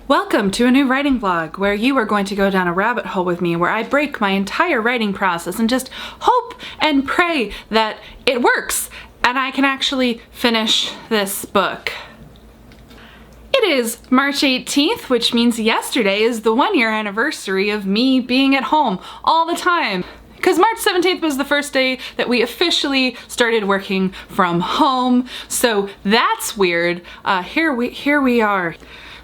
Welcome to a new writing vlog where you are going to go down a rabbit hole with me where I break my entire writing process and just hope and pray that it works and I can actually finish this book. It is March 18th, which means yesterday is the 1-year anniversary of me being at home all the time. Because March 17th was the first day that we officially started working from home, so that's weird. Here we are.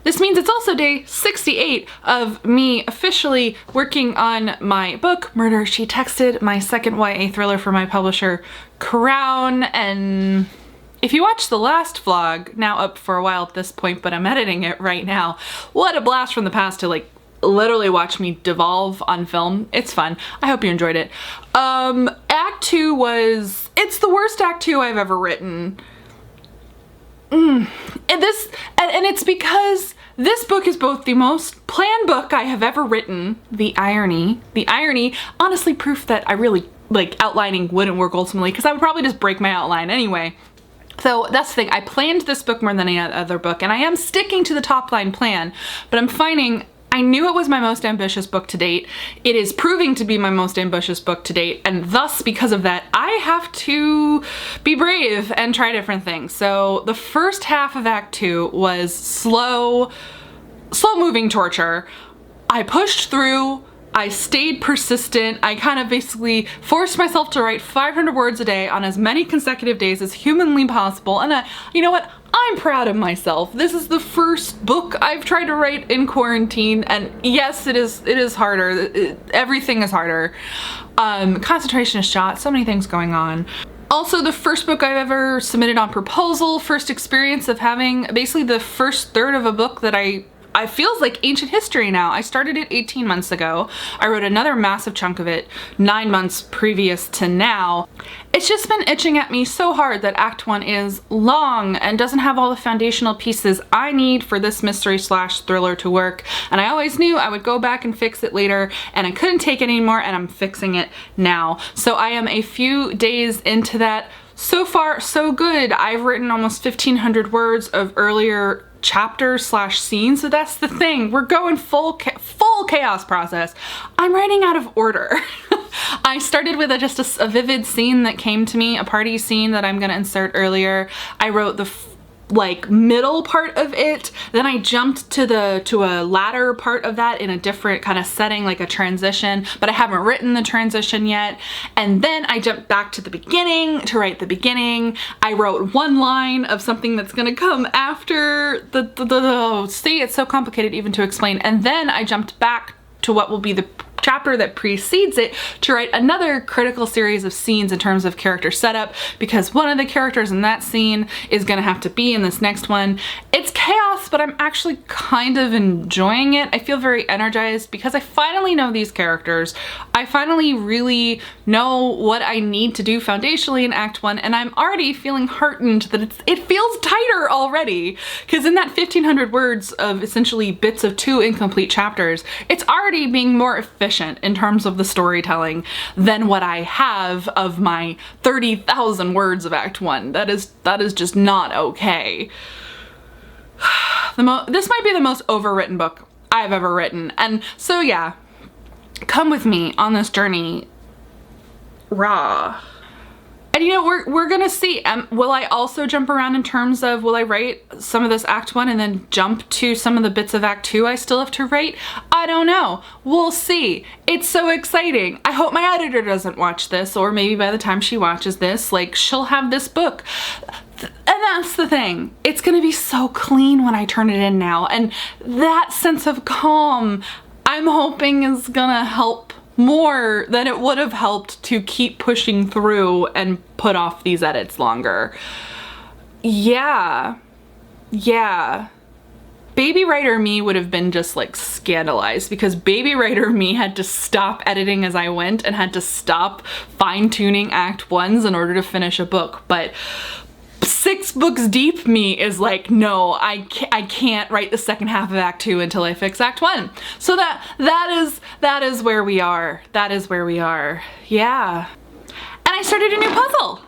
This means it's also day 68 of me officially working on my book, Murder, She Texted, my second YA thriller for my publisher, Crown. And if you watched the last vlog, now up for a while at this point, but I'm editing it right now, what a blast from the past to literally watch me devolve on film. It's fun. I hope you enjoyed it. Act 2 it's the worst Act 2 I've ever written. And it's because this book is both the most planned book I have ever written. The irony, honestly proof that I really outlining wouldn't work ultimately because I would probably just break my outline anyway. So that's the thing, I planned this book more than any other book and I am sticking to the top line plan, but I'm finding I knew it was my most ambitious book to date. It is proving to be my most ambitious book to date, and thus, because of that, I have to be brave and try different things. So the first half of Act 2 was slow moving torture. I pushed through, I stayed persistent, I kind of basically forced myself to write 500 words a day on as many consecutive days as humanly possible, and you know what? I'm proud of myself. This is the first book I've tried to write in quarantine, and yes, it is harder. Everything is harder. Concentration is shot, so many things going on. Also, the first book I've ever submitted on proposal, first experience of having basically the first third of a book that I feels like ancient history now. I started it 18 months ago. I wrote another massive chunk of it 9 months previous to now. It's just been itching at me so hard that Act 1 is long and doesn't have all the foundational pieces I need for this mystery / thriller to work. And I always knew I would go back and fix it later, and I couldn't take it anymore, and I'm fixing it now. So I am a few days into that. So far, so good. I've written almost 1,500 words of earlier chapters / scenes, so that's the thing. We're going full chaos process. I'm writing out of order. I started with just a vivid scene that came to me, a party scene that I'm gonna insert earlier. I wrote the middle part of it, then I jumped to a latter part of that in a different kind of setting, like a transition, but I haven't written the transition yet. And then I jumped back to the beginning to write the beginning. I wrote one line of something that's gonna come after see, it's so complicated even to explain. And then I jumped back to what will be the chapter that precedes it to write another critical series of scenes in terms of character setup, because one of the characters in that scene is gonna have to be in this next one. It's chaos, but I'm actually kind of enjoying it. I feel very energized because I finally know these characters. I finally really know what I need to do foundationally in Act 1, and I'm already feeling heartened that it feels tighter already, because in that 1,500 words of essentially bits of 2 incomplete chapters, it's already being more efficient in terms of the storytelling than what I have of my 30,000 words of Act 1. That is just not okay. This might be the most overwritten book I've ever written, and so yeah, come with me on this journey raw. And you know, we're gonna see. Will I also jump around in terms of, will I write some of this Act 1 and then jump to some of the bits of Act 2 I still have to write? I don't know. We'll see. It's so exciting. I hope my editor doesn't watch this, or maybe by the time she watches this, she'll have this book. And that's the thing. It's gonna be so clean when I turn it in now. And that sense of calm, I'm hoping is gonna help more than it would have helped to keep pushing through and put off these edits longer. Yeah. Baby writer me would have been just scandalized, because baby writer me had to stop editing as I went and had to stop fine-tuning Act 1s in order to finish a book. But 6 books deep me is no, I can't write the second half of Act 2 until I fix Act 1. So that is where we are. That is where we are. Yeah. And I started a new puzzle.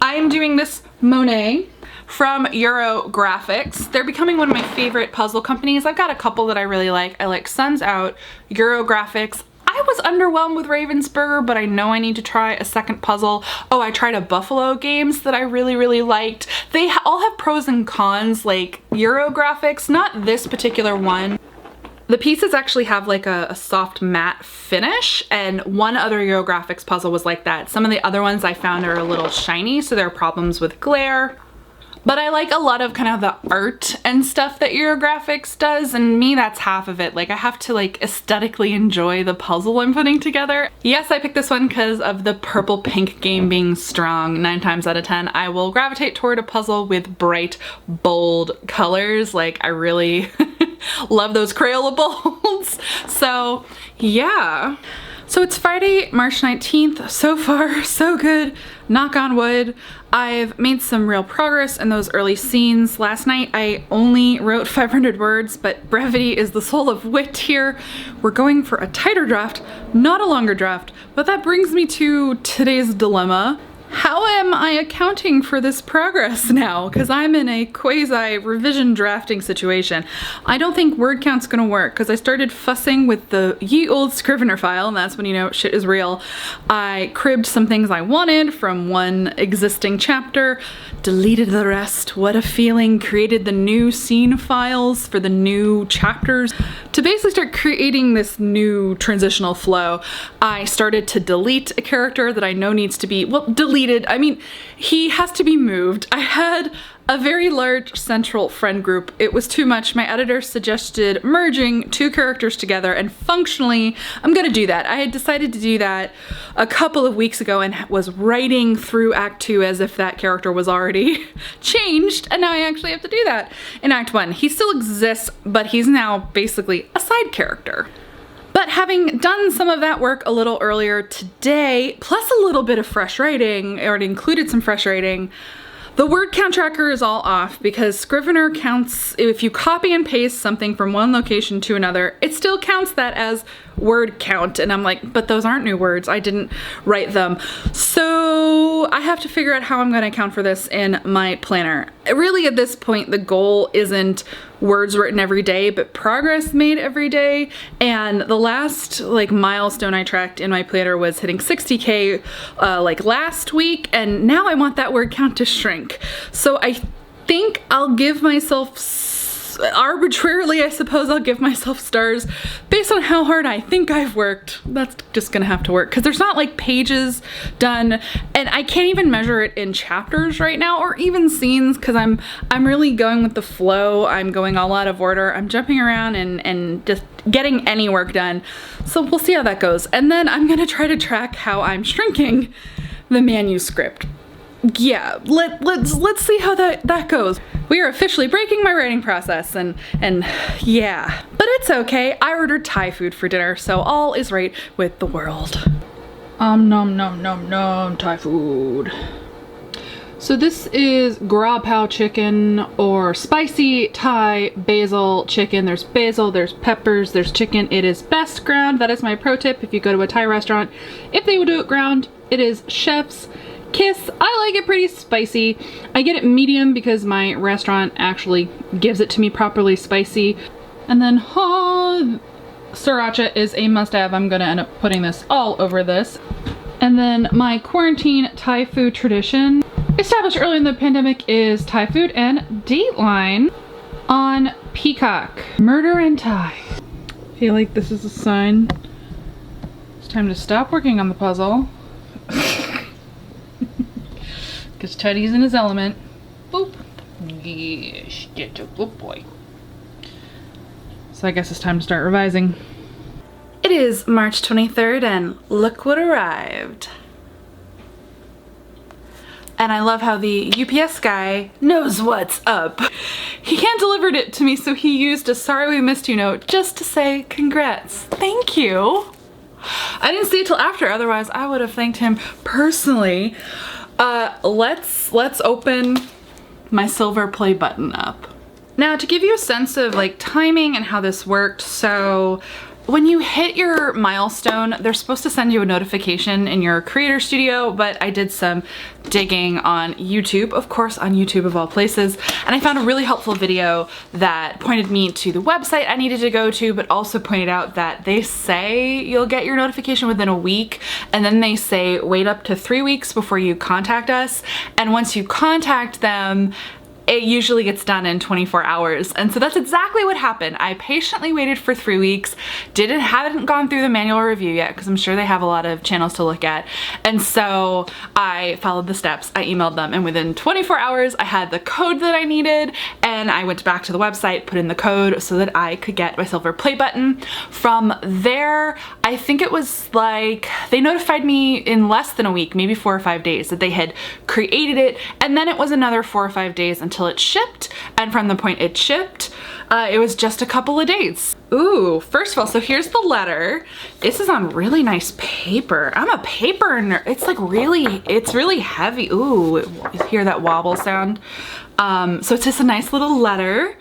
I am doing this Monet from Graphics. They're becoming one of my favorite puzzle companies. I've got a couple that I really like. I like Suns Out, Graphics. I was underwhelmed with Ravensburger, but I know I need to try a second puzzle. Oh, I tried a Buffalo Games that I really liked. They all have pros and cons, like Graphics, not this particular one. The pieces actually have like a soft matte finish, and one other Graphics puzzle was like that. Some of the other ones I found are a little shiny, so there are problems with glare. But I like a lot of kind of the art and stuff that Graphics does, and me, that's half of it. Like, I have to like aesthetically enjoy the puzzle I'm putting together. Yes, I picked this one because of the purple pink game being strong. 9 times out of 10, I will gravitate toward a puzzle with bright, bold colors. Like, I really love those Crayola bolds. So yeah. So it's Friday, March 19th. So far, so good. Knock on wood. I've made some real progress in those early scenes. Last night I only wrote 500 words, but brevity is the soul of wit here. We're going for a tighter draft, not a longer draft. But that brings me to today's dilemma. How am I accounting for this progress now? Because I'm in a quasi revision drafting situation. I don't think word count's gonna work because I started fussing with the ye old Scrivener file, and that's when you know shit is real. I cribbed some things I wanted from one existing chapter, deleted the rest, what a feeling, created the new scene files for the new chapters. To basically start creating this new transitional flow, I started to delete a character that I know needs to be, well, deleted. I mean, he has to be moved. I had a very large central friend group. It was too much. My editor suggested merging 2 characters together, and functionally, I'm gonna do that. I had decided to do that a couple of weeks ago and was writing through Act 2 as if that character was already changed, and now I actually have to do that in Act 1. He still exists, but he's now basically a side character. But having done some of that work a little earlier today, plus a little bit of fresh writing, or it included some fresh writing, the word count tracker is all off because Scrivener counts, if you copy and paste something from one location to another, it still counts that as word count. And I'm like, but those aren't new words. I didn't write them. So I have to figure out how I'm going to account for this in my planner. Really, at this point, the goal isn't words written every day, but progress made every day. And the last like milestone I tracked in my planner was hitting 60K like last week, and now I want that word count to shrink. So I think I'll give myself arbitrarily, I suppose I'll give myself stars based on how hard I think I've worked. That's just gonna have to work because there's not like pages done, and I can't even measure it in chapters right now or even scenes because I'm really going with the flow. I'm going all out of order. I'm jumping around and just getting any work done. So we'll see how that goes. And then I'm gonna try to track how I'm shrinking the manuscript. Yeah, let's see how that goes. We are officially breaking my writing process, and yeah. But it's okay, I ordered Thai food for dinner, so all is right with the world. Nom nom nom, Thai food. So this is grapao chicken, or spicy Thai basil chicken. There's basil, there's peppers, there's chicken. It is best ground. That is my pro tip if you go to a Thai restaurant. If they would do it ground, it is chef's kiss. I like it pretty spicy. I get it medium because my restaurant actually gives it to me properly spicy. And then sriracha is a must-have. I'm gonna end up putting this all over this. And then my quarantine Thai food tradition established early in the pandemic is Thai food and Dateline on Peacock. Murder in Thai. I feel like this is a sign it's time to stop working on the puzzle. Because Teddy's in his element. Boop. Yes, get a good boy. So I guess it's time to start revising. It is March 23rd and look what arrived. And I love how the UPS guy knows what's up. He hand delivered it to me, so he used a sorry we missed you note just to say congrats. Thank you. I didn't see it till after, otherwise I would have thanked him personally. Let's open my silver play button up. Now, to give you a sense of like timing and how this worked, so when you hit your milestone, they're supposed to send you a notification in your creator studio, but I did some digging on YouTube, of course, on YouTube of all places, and I found a really helpful video that pointed me to the website I needed to go to, but also pointed out that they say you'll get your notification within a week, and then they say wait up to 3 weeks before you contact us, and once you contact them, it usually gets done in 24 hours. And so that's exactly what happened. I patiently waited for 3 weeks, hadn't gone through the manual review yet, because I'm sure they have a lot of channels to look at. And so I followed the steps, I emailed them, and within 24 hours I had the code that I needed, and I went back to the website, put in the code so that I could get my silver play button. From there, I think it was like, they notified me in less than a week, maybe 4 or 5 days, that they had created it, and then it was another 4 or 5 days until it shipped, and from the point it shipped, it was just a couple of days. Ooh, first of all, so here's the letter. This is on really nice paper. I'm a paper nerd. It's like it's really heavy. Ooh, you hear that wobble sound? So it's just a nice little letter.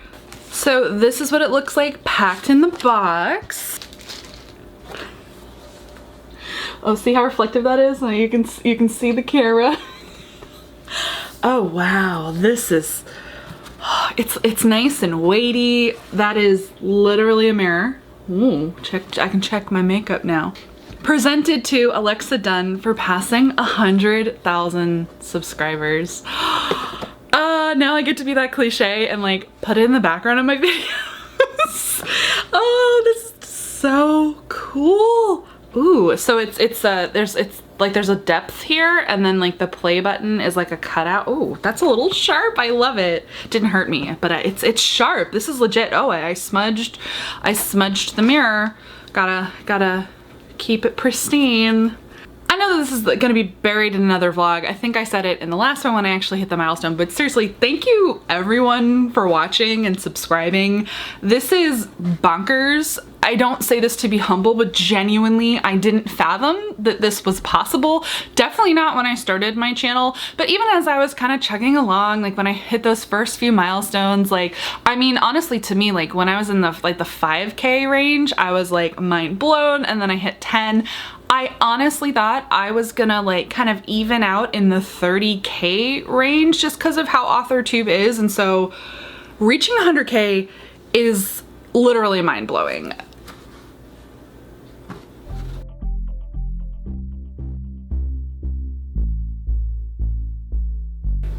So this is what it looks like packed in the box. Oh, see how reflective that is? Now you can see the camera. Oh wow, this is, it's nice and weighty. That is literally a mirror. Ooh, I can check my makeup now. Presented to Alexa Donne for passing 100,000 subscribers. Now I get to be that cliche and like put it in the background of my videos. Oh, this is so cool. Ooh, so there's a depth here, and then like the play button is like a cutout. Ooh, that's a little sharp. I love it. Didn't hurt me, but it's sharp. This is legit. Oh, I smudged the mirror. Gotta keep it pristine. I know that this is gonna be buried in another vlog. I think I said it in the last one when I actually hit the milestone, but seriously, thank you everyone for watching and subscribing. This is bonkers. I don't say this to be humble, but genuinely, I didn't fathom that this was possible. Definitely not when I started my channel, but even as I was kind of chugging along, like when I hit those first few milestones, like, I mean, honestly, to me, like when I was in the 5K range, I was like mind blown, and then I hit 10. I honestly thought I was gonna like kind of even out in the 30K range just because of how AuthorTube is, and so reaching 100K is literally mind-blowing.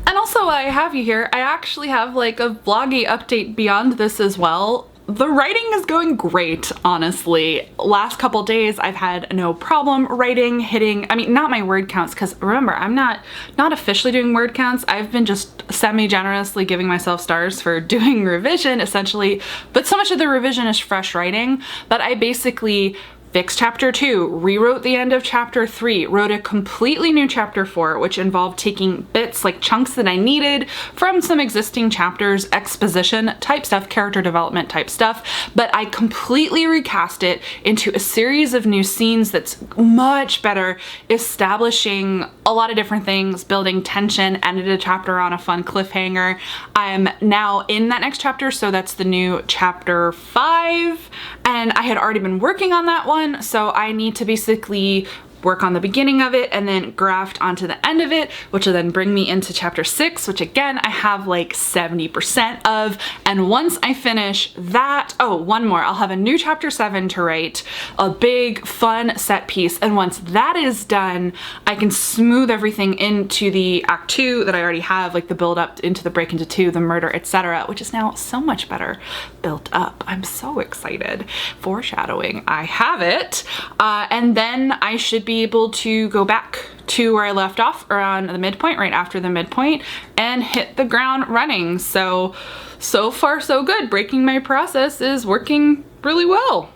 And also, I have you here, I actually have like a vloggy update beyond this as well. The writing is going great, honestly. Last couple days I've had no problem writing, hitting, I mean, not my word counts, because remember, I'm not officially doing word counts. I've been just semi-generously giving myself stars for doing revision, essentially, but so much of the revision is fresh writing that I basically fixed chapter 2, rewrote the end of chapter 3, wrote a completely new chapter 4, which involved taking bits, like chunks that I needed from some existing chapters, exposition type stuff, character development type stuff, but I completely recast it into a series of new scenes that's much better, establishing a lot of different things, building tension, ended a chapter on a fun cliffhanger. I'm now in that next chapter, so that's the new chapter 5, and I had already been working on that one, so I need to basically work on the beginning of it and then graft onto the end of it, which will then bring me into chapter 6, which again, I have like 70% of. And once I finish that, oh, one more, I'll have a new chapter 7 to write, a big fun set piece. And once that is done, I can smooth everything into the act 2 that I already have, like the build up into the break into 2, the murder, etc., which is now so much better built up. I'm so excited. Foreshadowing, I have it. And then I should be able to go back to where I left off around the midpoint, right after the midpoint, and hit the ground running. So far so good. Breaking my process is working really well.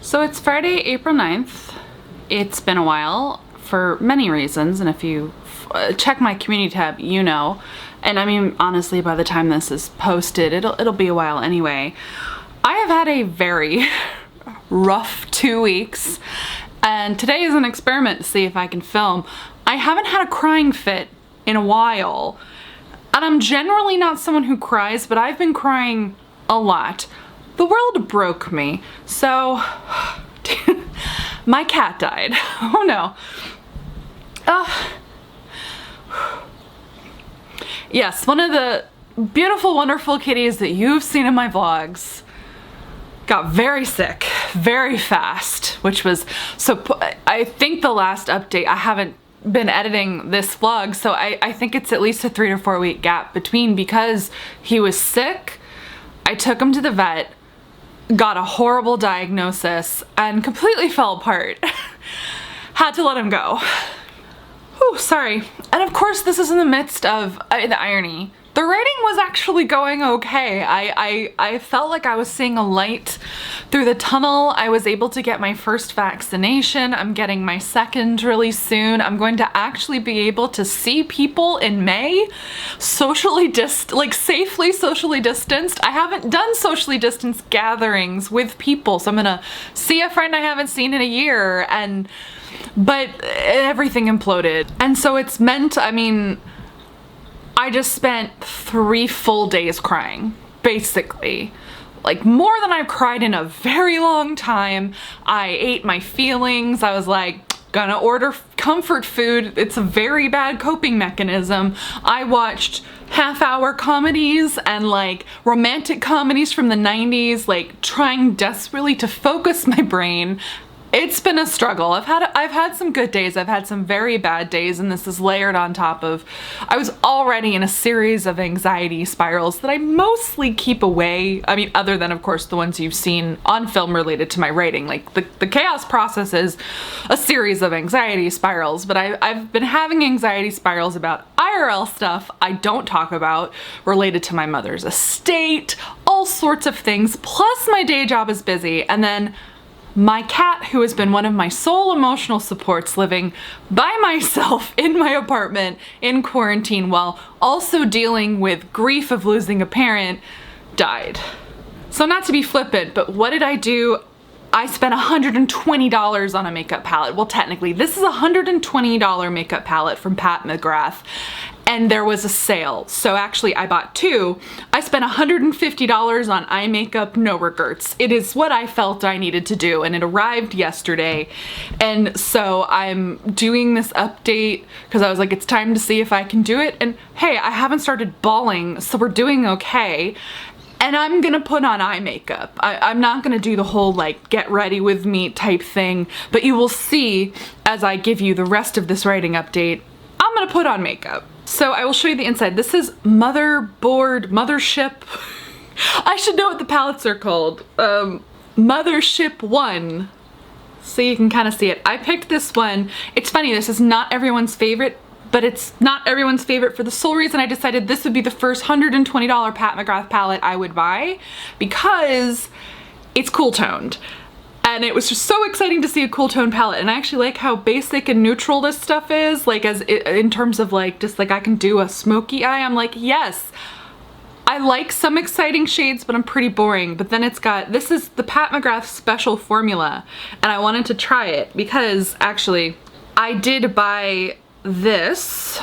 So it's Friday, April 9th. It's been a while for many reasons, and if you check my community tab, you know, and I mean, honestly, by the time this is posted, it'll be a while anyway. I have had a very rough 2 weeks. And today is an experiment to see if I can film. I haven't had a crying fit in a while. And I'm generally not someone who cries, but I've been crying a lot. The world broke me. So my cat died. Oh no. Yes, one of the beautiful, wonderful kitties that you've seen in my vlogs got very sick very fast, which was, so I think the last update, I haven't been editing this vlog, so I think it's at least a 3 to 4 week gap between, because he was sick. I took him to the vet, got a horrible diagnosis, and completely fell apart. Had to let him go. Whew, sorry. And of course, this is in the midst of the irony. The writing was actually going okay. I felt like I was seeing a light through the tunnel. I was able to get my first vaccination. I'm getting my second really soon. I'm going to actually be able to see people in May, safely socially distanced. I haven't done socially distanced gatherings with people, so I'm gonna see a friend I haven't seen in a year, but everything imploded. And so it's meant, I mean, I just spent 3 full days crying, basically. Like, more than I've cried in a very long time. I ate my feelings. I was like, gonna order comfort food. It's a very bad coping mechanism. I watched half-hour comedies and like romantic comedies from the 90s, like trying desperately to focus my brain. It's been a struggle. I've had some good days, I've had some very bad days, and this is layered on top of, I was already in a series of anxiety spirals that I mostly keep away. I mean, other than of course the ones you've seen on film related to my writing. Like the chaos process is a series of anxiety spirals, but I've been having anxiety spirals about IRL stuff I don't talk about, related to my mother's estate, all sorts of things, plus my day job is busy, and then my cat, who has been one of my sole emotional supports, living by myself in my apartment in quarantine while also dealing with grief of losing a parent, died. So not to be flippant, but what did I do? I spent $120 on a makeup palette. Well, technically, this is a $120 makeup palette from Pat McGrath, and there was a sale. So actually, I bought 2. I spent $150 on eye makeup, no regrets. It is what I felt I needed to do, and it arrived yesterday. And so I'm doing this update because I was like, it's time to see if I can do it. And hey, I haven't started bawling, so we're doing okay. And I'm gonna put on eye makeup. I'm not gonna do the whole like get ready with me type thing, but you will see as I give you the rest of this writing update, I'm gonna put on makeup. So I will show you the inside. This is Mothership. I should know what the palettes are called. Mothership I. So you can kind of see it. I picked this one. It's funny, this is not everyone's favorite, but it's not everyone's favorite for the sole reason I decided this would be the first $120 Pat McGrath palette I would buy, because it's cool toned. And it was just so exciting to see a cool tone palette, and I actually like how basic and neutral this stuff is, like in terms of like, just like I can do a smoky eye. I'm like, yes, I like some exciting shades, but I'm pretty boring. But then it's got, this is the Pat McGrath special formula, and I wanted to try it because actually I did buy this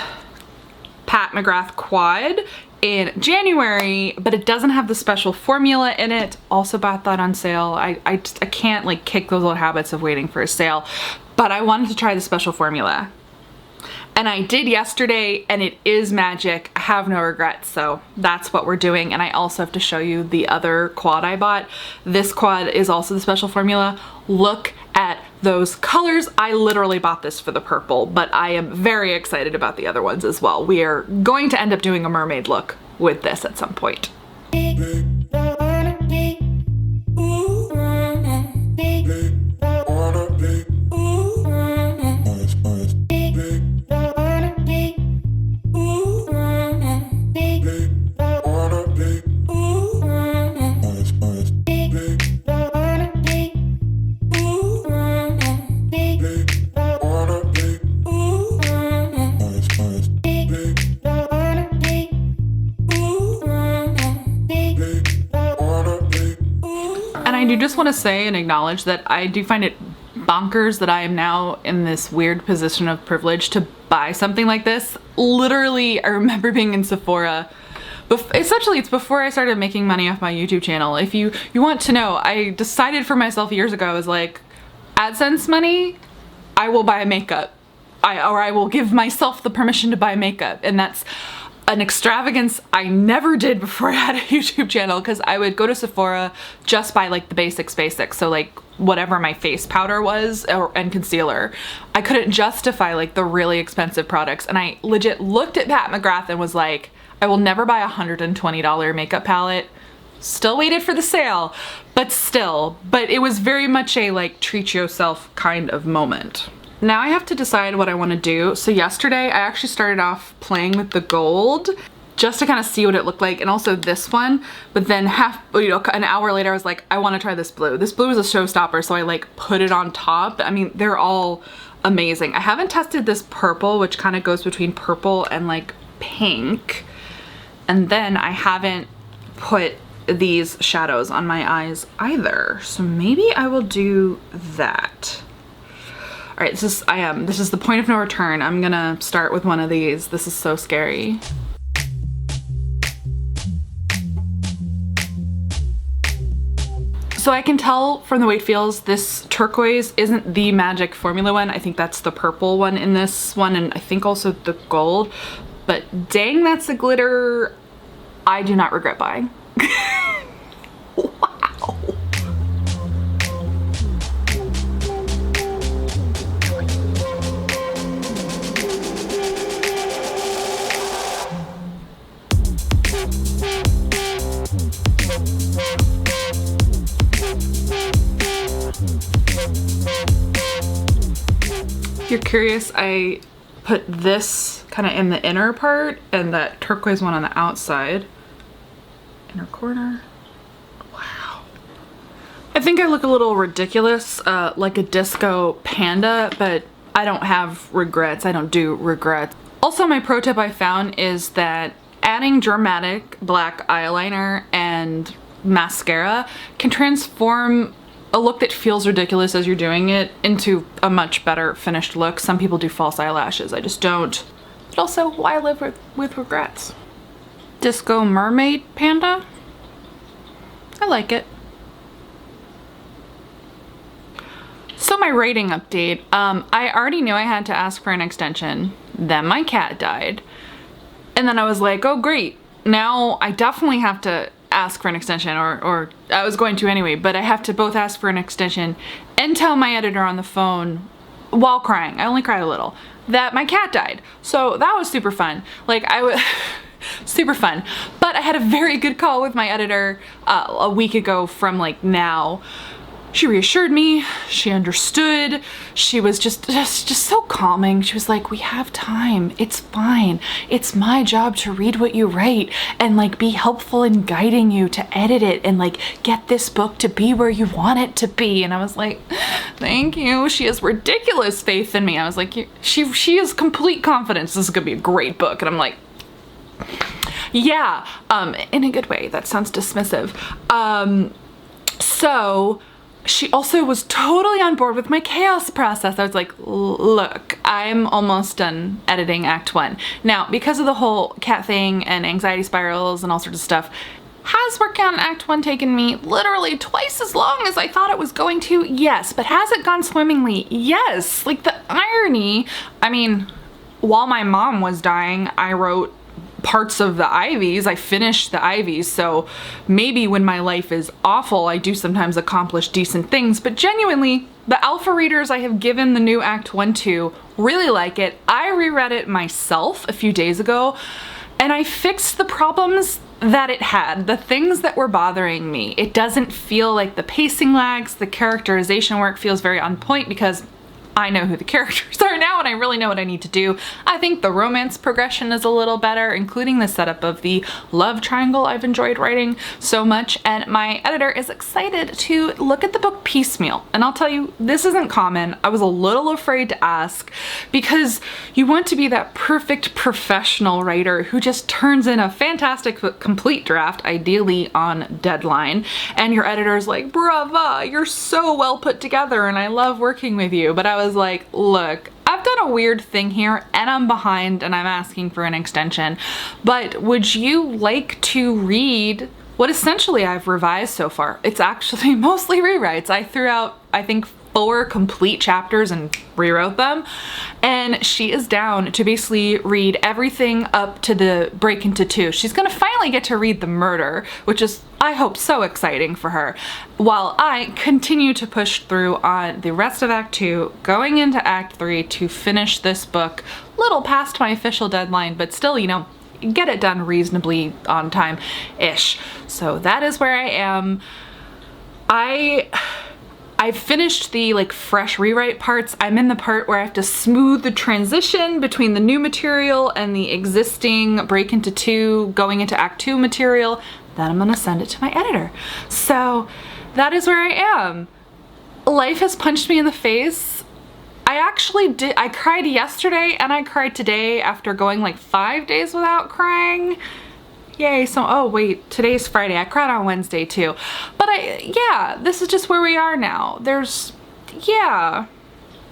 Pat McGrath quad in January, but it doesn't have the special formula in it. Also bought that on sale. I can't like kick those old habits of waiting for a sale, but I wanted to try the special formula. And I did yesterday, and it is magic. I have no regrets, so that's what we're doing. And I also have to show you the other quad I bought. This quad is also the special formula. Look at those colors. I literally bought this for the purple, but I am very excited about the other ones as well. We are going to end up doing a mermaid look with this at some point. I do just want to say and acknowledge that I do find it bonkers that I am now in this weird position of privilege to buy something like this. Literally, I remember being in Sephora. Essentially, it's before I started making money off my YouTube channel. If you want to know, I decided for myself years ago, I was like, AdSense money, I will buy makeup. I will give myself the permission to buy makeup, and that's an extravagance I never did before I had a YouTube channel, because I would go to Sephora, just buy like the basics, so like whatever my face powder was and concealer. I couldn't justify like the really expensive products, and I legit looked at Pat McGrath and was like, I will never buy a $120 makeup palette. Still waited for the sale, but it was very much a like treat yourself kind of moment. Now I have to decide what I want to do. So yesterday I actually started off playing with the gold just to kind of see what it looked like, and also this one, but then an hour later I was like, I want to try this blue. This blue is a showstopper, so I like put it on top. I mean, they're all amazing. I haven't tested this purple, which kind of goes between purple and like pink, and then I haven't put these shadows on my eyes either, so maybe I will do that. All right, this is the point of no return. I'm gonna start with one of these. This is so scary. So I can tell from the way it feels, this turquoise isn't the magic formula one. I think that's the purple one in this one, and I think also the gold, but dang, that's the glitter I do not regret buying. Wow. If you're curious, I put this kind of in the inner part and that turquoise one on the outside. Inner corner. Wow. I think I look a little ridiculous, like a disco panda, but I don't have regrets. I don't do regrets. Also, my pro tip I found is that adding dramatic black eyeliner and mascara can transform a look that feels ridiculous as you're doing it into a much better finished look. Some people do false eyelashes. I just don't. But also, why live with regrets? Disco mermaid panda? I like it. So my writing update. I already knew I had to ask for an extension. Then my cat died. And then I was like, oh great. Now I definitely have to ask for an extension, or I was going to anyway, but I have to both ask for an extension and tell my editor on the phone while crying, I only cried a little, that my cat died. So that was super fun. Like super fun. But I had a very good call with my editor a week ago from like now. She reassured me, she understood, she was just so calming. She was like, we have time, it's fine. It's my job to read what you write and like be helpful in guiding you to edit it and like get this book to be where you want it to be. And I was like, thank you. She has ridiculous faith in me. I was like, she has complete confidence this is gonna be a great book. And I'm like, yeah, in a good way. That sounds dismissive. So she also was totally on board with my chaos process. I was like, look, I'm almost done editing Act 1. Now, because of the whole cat thing and anxiety spirals and all sorts of stuff, has working on Act 1 taken me literally twice as long as I thought it was going to? Yes. But has it gone swimmingly? Yes. Like the irony, I mean, while my mom was dying, I wrote parts of the Ivies. I finished the Ivies, so maybe when my life is awful, I do sometimes accomplish decent things, but genuinely, the alpha readers I have given the new Act 1 to really like it. I reread it myself a few days ago, and I fixed the problems that it had, the things that were bothering me. It doesn't feel like the pacing lags, the characterization work feels very on point because I know who the characters are now and I really know what I need to do. I think the romance progression is a little better, including the setup of the love triangle I've enjoyed writing so much, and my editor is excited to look at the book piecemeal. And I'll tell you, this isn't common. I was a little afraid to ask because you want to be that perfect professional writer who just turns in a fantastic complete draft, ideally on deadline, and your editor's like, brava, you're so well put together and I love working with you. But I was like, look, I've done a weird thing here and I'm behind and I'm asking for an extension, but would you like to read what essentially I've revised so far? It's actually mostly rewrites. I threw out, I think, 4 complete chapters and rewrote them. And she is down to basically read everything up to the break into 2. She's gonna finally get to read the murder, which is, I hope, so exciting for her, while I continue to push through on the rest of Act 2, going into Act 3 to finish this book, little past my official deadline, but still, you know, get it done reasonably on time-ish. So that is where I am. I finished the like fresh rewrite parts. I'm in the part where I have to smooth the transition between the new material and the existing break into 2, going into Act 2 material. Then I'm gonna send it to my editor. So that is where I am. Life has punched me in the face. I cried yesterday and I cried today after going like 5 days without crying. Yay, so, oh wait, today's Friday. I cried on Wednesday too. But yeah, this is just where we are now.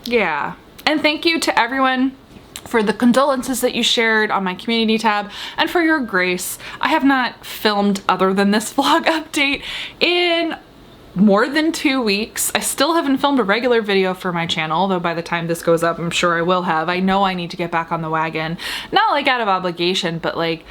Yeah. And thank you to everyone for the condolences that you shared on my community tab and for your grace. I have not filmed other than this vlog update in more than 2 weeks. I still haven't filmed a regular video for my channel, though by the time this goes up, I'm sure I will have. I know I need to get back on the wagon. Not like out of obligation, but like,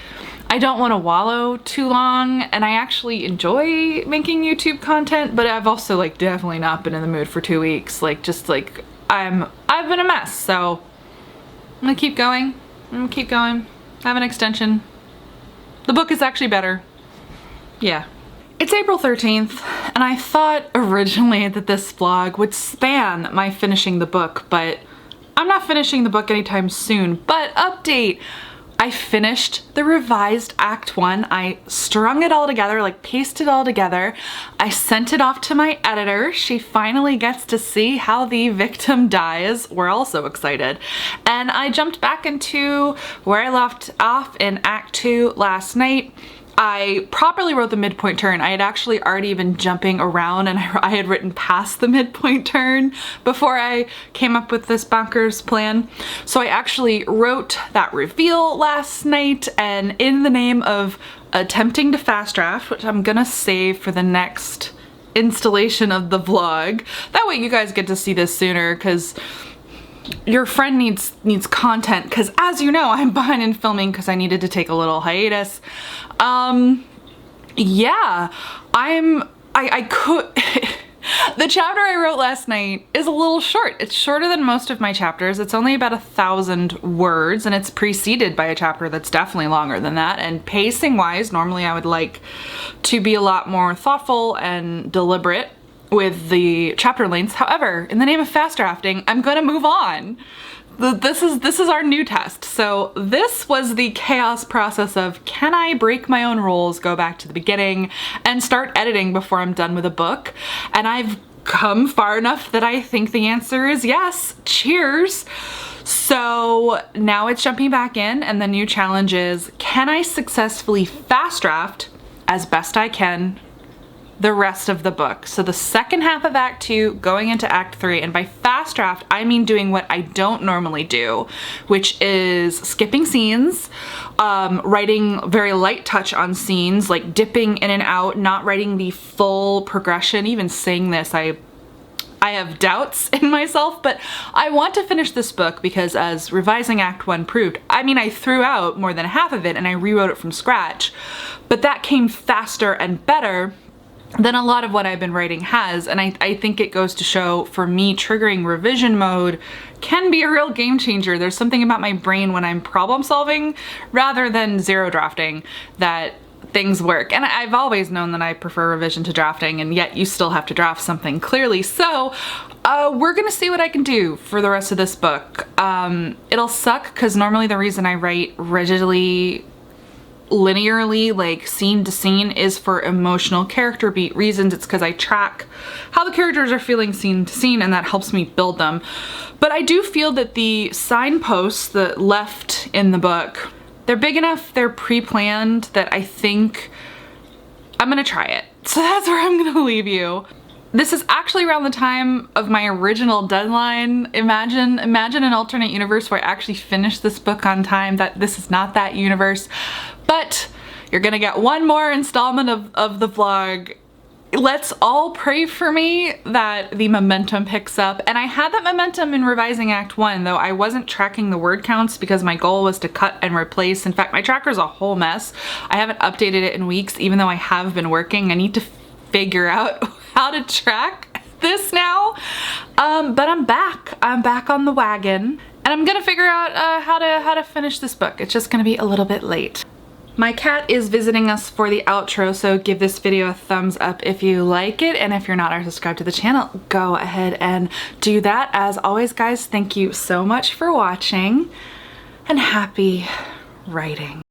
I don't want to wallow too long, and I actually enjoy making YouTube content, but I've also like definitely not been in the mood for 2 weeks. Like, just like, I've been a mess, so I'm gonna keep going. I have an extension. The book is actually better. Yeah. It's April 13th, and I thought originally that this vlog would span my finishing the book, but I'm not finishing the book anytime soon. But update! I finished the revised Act 1. I strung it all together, like pasted it all together. I sent it off to my editor. She finally gets to see how the victim dies. We're all so excited. And I jumped back into where I left off in Act 2 last night. I properly wrote the midpoint turn. I had actually already been jumping around, and I had written past the midpoint turn before I came up with this bonkers plan. So I actually wrote that reveal last night, and in the name of attempting to fast draft, which I'm gonna save for the next installation of the vlog. That way you guys get to see this sooner, because your friend needs content, because as you know, I'm behind in filming because I needed to take a little hiatus. Yeah, I could the chapter I wrote last night is a little short. It's shorter than most of my chapters. It's only about 1,000 words, and it's preceded by a chapter that's definitely longer than that. And pacing wise, normally I would like to be a lot more thoughtful and deliberate with the chapter lengths. However, in the name of fast drafting, I'm gonna move on. This is our new test. So this was the chaos process of, can I break my own rules, go back to the beginning, and start editing before I'm done with a book? And I've come far enough that I think the answer is yes. Cheers. So now it's jumping back in, and the new challenge is, can I successfully fast draft as best I can the rest of the book? So the second half of Act 2 going into Act 3, and by fast draft I mean doing what I don't normally do, which is skipping scenes, writing very light touch on scenes, like dipping in and out, not writing the full progression. Even saying this, I have doubts in myself, but I want to finish this book because, as revising Act 1 proved, I mean, I threw out more than half of it and I rewrote it from scratch, but that came faster and better than a lot of what I've been writing has. And I think it goes to show, for me, triggering revision mode can be a real game changer. There's something about my brain when I'm problem solving rather than zero drafting that things work. And I've always known that I prefer revision to drafting, and yet you still have to draft something clearly. So we're gonna see what I can do for the rest of this book. It'll suck because normally the reason I write rigidly, linearly, like scene to scene, is for emotional character beat reasons. It's because I track how the characters are feeling scene to scene, and that helps me build them. But I do feel that the signposts that left in the book, they're big enough, they're pre-planned, that I think I'm gonna try it. So that's where I'm gonna leave you. This is actually around the time of my original deadline. Imagine an alternate universe where I actually finished this book on time. That this is not that universe. But you're gonna get one more installment of the vlog let's all pray for me that the momentum picks up. And I had that momentum in revising Act 1, though I wasn't tracking the word counts because my goal was to cut and replace. In fact, my tracker's a whole mess. I haven't updated it in weeks, even though I have been working. I need to figure out how to track this now. But I'm back on the wagon, and I'm gonna figure out how to finish this book. It's just gonna be a little bit late. My cat is visiting us for the outro, so give this video a thumbs up if you like it, and if you're not already subscribed to the channel, go ahead and do that. As always, guys, thank you so much for watching, and happy writing.